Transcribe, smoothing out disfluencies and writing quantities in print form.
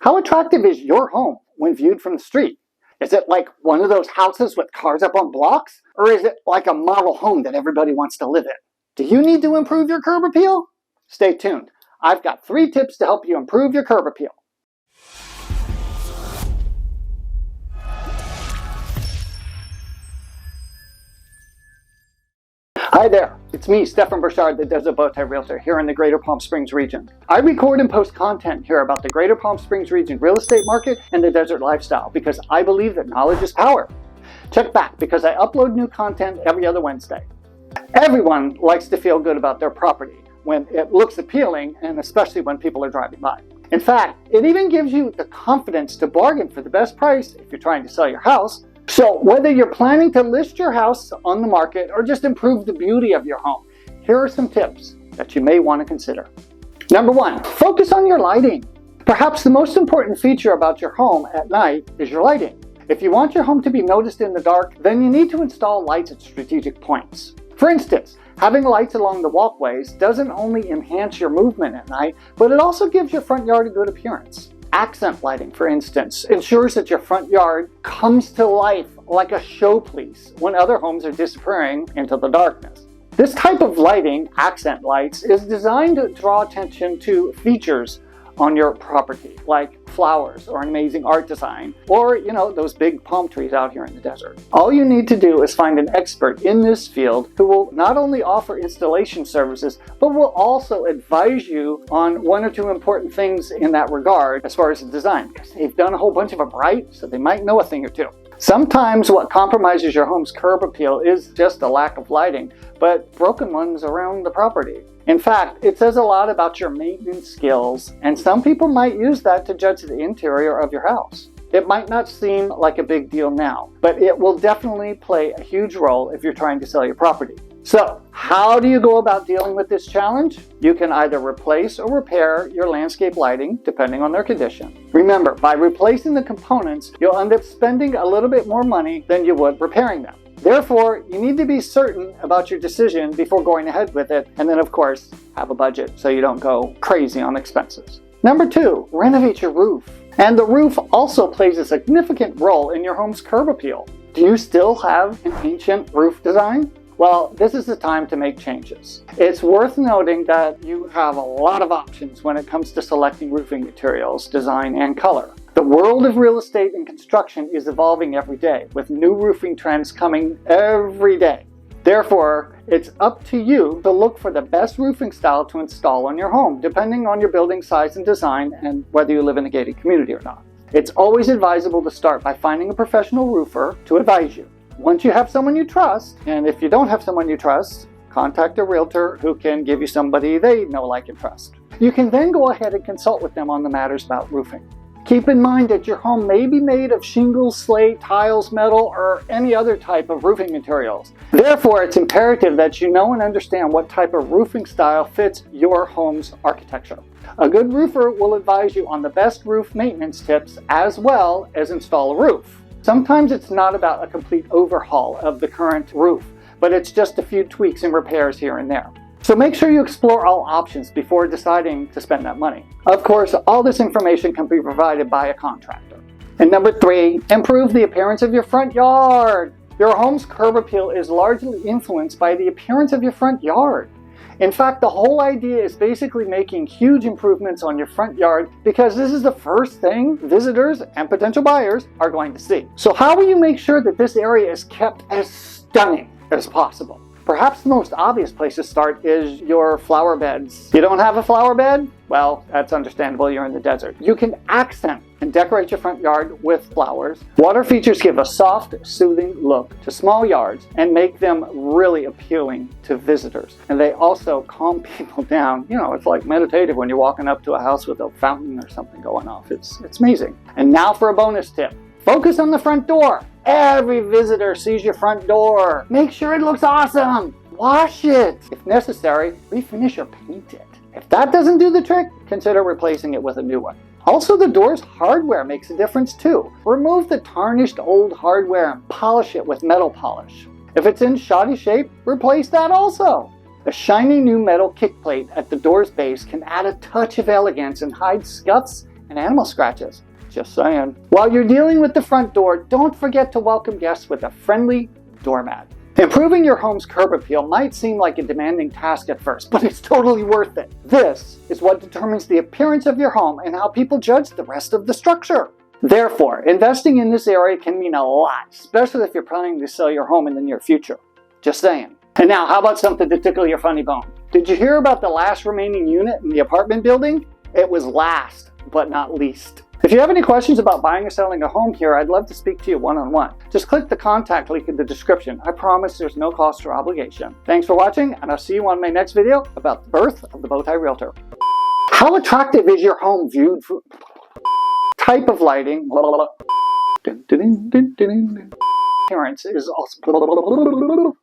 How attractive is your home when viewed from the street? Is it like one of those houses with cars up on blocks? Or is it like a model home that everybody wants to live in? Do you need to improve your curb appeal? Stay tuned. I've got 3 tips to help you improve your curb appeal. Hi there, it's me, Stefan Burchard, the Desert Bowtie Realtor here in the Greater Palm Springs region. I record and post content here about the Greater Palm Springs region real estate market and the desert lifestyle because I believe that knowledge is power. Check back because I upload new content every other Wednesday. Everyone likes to feel good about their property when it looks appealing and especially when people are driving by. In fact, it even gives you the confidence to bargain for the best price if you're trying to sell your house. So whether you're planning to list your house on the market or just improve the beauty of your home, here are some tips that you may want to consider. Number 1, focus on your lighting. Perhaps the most important feature about your home at night is your lighting. If you want your home to be noticed in the dark, then you need to install lights at strategic points. For instance, having lights along the walkways doesn't only enhance your movement at night, but it also gives your front yard a good appearance. Accent lighting, for instance, ensures that your front yard comes to life like a showpiece when other homes are disappearing into the darkness. This type of lighting, accent lights, is designed to draw attention to features on your property, like flowers or an amazing art design, or those big palm trees out here in the desert. All you need to do is find an expert in this field who will not only offer installation services, but will also advise you on 1 or 2 important things in that regard as far as the design, because they've done a whole bunch of them right, so they might know a thing or 2. Sometimes what compromises your home's curb appeal is just a lack of lighting, but broken ones around the property. In fact, it says a lot about your maintenance skills, and some people might use that to judge the interior of your house. It might not seem like a big deal now, but it will definitely play a huge role if you're trying to sell your property. So, how do you go about dealing with this challenge? You can either replace or repair your landscape lighting, depending on their condition. Remember, by replacing the components, you'll end up spending a little bit more money than you would repairing them. Therefore, you need to be certain about your decision before going ahead with it, and then of course, have a budget so you don't go crazy on expenses. Number 2, renovate your roof. And the roof also plays a significant role in your home's curb appeal. Do you still have an ancient roof design? Well, this is the time to make changes. It's worth noting that you have a lot of options when it comes to selecting roofing materials, design, and color. The world of real estate and construction is evolving every day, with new roofing trends coming every day. Therefore, it's up to you to look for the best roofing style to install on your home, depending on your building size and design and whether you live in a gated community or not. It's always advisable to start by finding a professional roofer to advise you. Once you have someone you trust, and if you don't have someone you trust, contact a realtor who can give you somebody they know, like, and trust. You can then go ahead and consult with them on the matters about roofing. Keep in mind that your home may be made of shingles, slate, tiles, metal, or any other type of roofing materials. Therefore, it's imperative that you know and understand what type of roofing style fits your home's architecture. A good roofer will advise you on the best roof maintenance tips as well as install a roof. Sometimes it's not about a complete overhaul of the current roof, but it's just a few tweaks and repairs here and there. So make sure you explore all options before deciding to spend that money. Of course, all this information can be provided by a contractor. And number 3, improve the appearance of your front yard. Your home's curb appeal is largely influenced by the appearance of your front yard. In fact, the whole idea is basically making huge improvements on your front yard because this is the first thing visitors and potential buyers are going to see. So how will you make sure that this area is kept as stunning as possible? Perhaps the most obvious place to start is your flower beds. You don't have a flower bed? Well, that's understandable, you're in the desert. You can accent and decorate your front yard with flowers. Water features give a soft, soothing look to small yards and make them really appealing to visitors. And they also calm people down. It's like meditative when you're walking up to a house with a fountain or something going off. It's amazing. And now for a bonus tip. Focus on the front door. Every visitor sees your front door. Make sure it looks awesome. Wash it. If necessary, refinish or paint it. If that doesn't do the trick, consider replacing it with a new one. Also, the door's hardware makes a difference too. Remove the tarnished old hardware and polish it with metal polish. If it's in shoddy shape, replace that also. A shiny new metal kick plate at the door's base can add a touch of elegance and hide scuffs and animal scratches. Just saying. While you're dealing with the front door, don't forget to welcome guests with a friendly doormat. Improving your home's curb appeal might seem like a demanding task at first, but it's totally worth it. This is what determines the appearance of your home and how people judge the rest of the structure. Therefore, investing in this area can mean a lot, especially if you're planning to sell your home in the near future. Just saying. And now, how about something to tickle your funny bone? Did you hear about the last remaining unit in the apartment building? It was last, but not least. If you have any questions about buying or selling a home here, I'd love to speak to you one-on-one. Just click the contact link in the description. I promise there's no cost or obligation. Thanks for watching, and I'll see you on my next video about the birth of the Bowtie Realtor. How attractive is your home viewed from type of lighting? Appearance is also